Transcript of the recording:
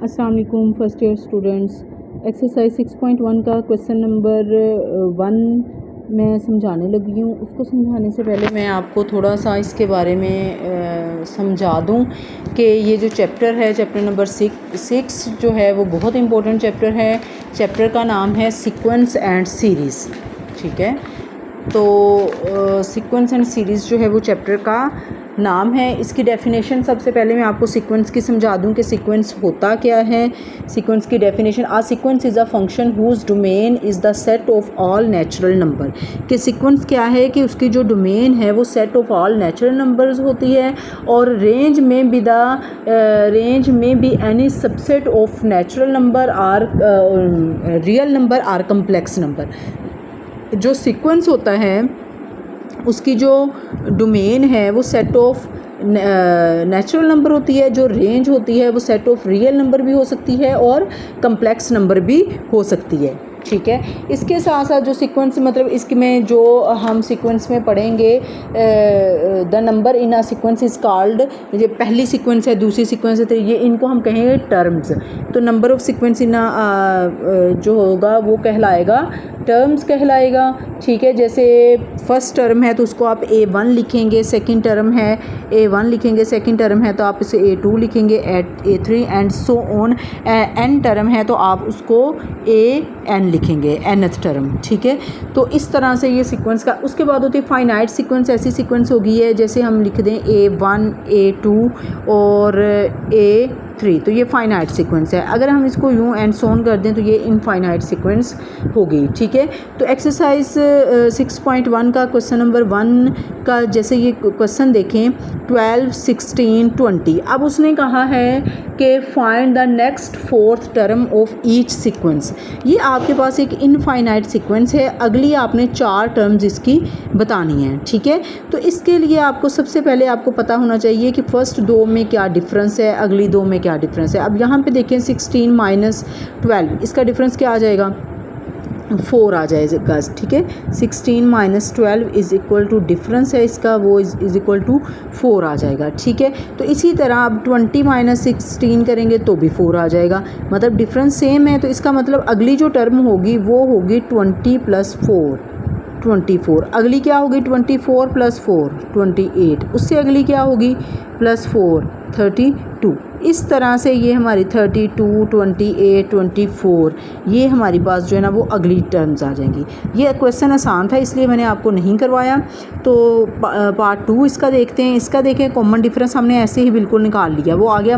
अस्सलाम वालेकुम first year students. Exercise 6.1 का क्वेश्चन नंबर 1 मैं समझाने लगी हूँ। उसको समझाने से पहले मैं आपको थोड़ा सा इसके बारे में समझा दूँ कि ये जो चैप्टर है, चैप्टर नंबर 6 जो है वो बहुत इम्पोर्टेंट चैप्टर है। चैप्टर का नाम है सीक्वेंस एंड सीरीज़। ठीक है, तो सीक्वेंस एंड सीरीज़ जो है वो चैप्टर का नाम है। इसकी डेफिनेशन सबसे पहले मैं आपको सीक्वेंस की समझा दूं कि सीक्वेंस होता क्या है। सीक्वेंस की definition, a sequence is a function whose domain is the set of all natural number. कि सीक्वेंस क्या है कि उसकी जो डोमेन है वो set of all natural numbers होती है और रेंज में भी any subset of natural number or real number or complex number. जो सीक्वेंस होता है उसकी जो डोमेन है वो सेट ऑफ नेचुरल नंबर होती है, जो रेंज होती है वो सेट ऑफ रियल नंबर भी हो सकती है और कम्प्लेक्स नंबर भी हो सकती है। ठीक है, इसके साथ साथ जो सीक्वेंस मतलब इसमें जो हम सीक्वेंस में पढ़ेंगे the number in a sequence is called, ये पहली सीक्वेंस है, दूसरी सीक्वेंस है, तो ये इनको हम कहेंगे टर्म्स। तो नंबर ऑफ सीक्वेंस इन जो होगा वो कहलाएगा टर्म्स कहलाएगा। ठीक है, जैसे फर्स्ट टर्म है तो उसको आप A1 लिखेंगे, सेकंड टर्म है A1 लिखेंगे, सेकंड टर्म है तो आप इसे A2 लिखेंगे, A3 and so on. n term है तो आप उसको AN लिखेंगे, nth टर्म। ठीक है, तो इस तरह से ये सीक्वेंस का। उसके बाद होती है फाइनाइट सीक्वेंस। ऐसी सीक्वेंस होगी है जैसे हम लिख दें A1 A2 और A3, तो ये फाइनाइट सीक्वेंस है। अगर हम इसको यूँ एंड सो ऑन कर दें तो ये इनफाइनाइट सीक्वेंस होगी। ठीक है, तो एक्सरसाइज 6.1 का क्वेश्चन नंबर 1 का जैसे ये क्वेश्चन देखें 12, 16, 20। अब उसने कहा है कि find the next fourth term of each sequence. ये आपके पास एक इनफाइनाइट सीक्वेंस है, अगली आपने 4 टर्म्स इसकी बतानी है। ठीक है, तो इसके लिए आपको सबसे पहले आपको पता होना चाहिए कि फर्स्ट 2 में क्या डिफरेंस है, अगली 2 में क्या डिफरेंस है। अब यहाँ पे देखें 16 माइनस 12, इसका डिफरेंस क्या आ जाएगा, 4 आ जाएगा। ठीक है, 16 minus 12 is equal to difference है इसका, वो इज़ इक्वल टू 4 आ जाएगा। ठीक है, तो इसी तरह अब 20 माइनस 16 करेंगे तो भी 4 आ जाएगा, मतलब डिफरेंस सेम है। तो इसका मतलब अगली जो टर्म होगी वो होगी 20 प्लस 4 24। अगली क्या होगी 24 प्लस 4 28। उससे अगली क्या होगी प्लस 4 32। इस तरह से ये हमारी 32 28 24 ये हमारी पास जो है ना वो अगली टर्म्स आ जाएंगी। ये क्वेश्चन आसान था इसलिए मैंने आपको नहीं करवाया। तो पार्ट 2 इसका देखते हैं। इसका देखें, कॉमन डिफरेंस हमने ऐसे ही बिल्कुल निकाल लिया, वो आ गया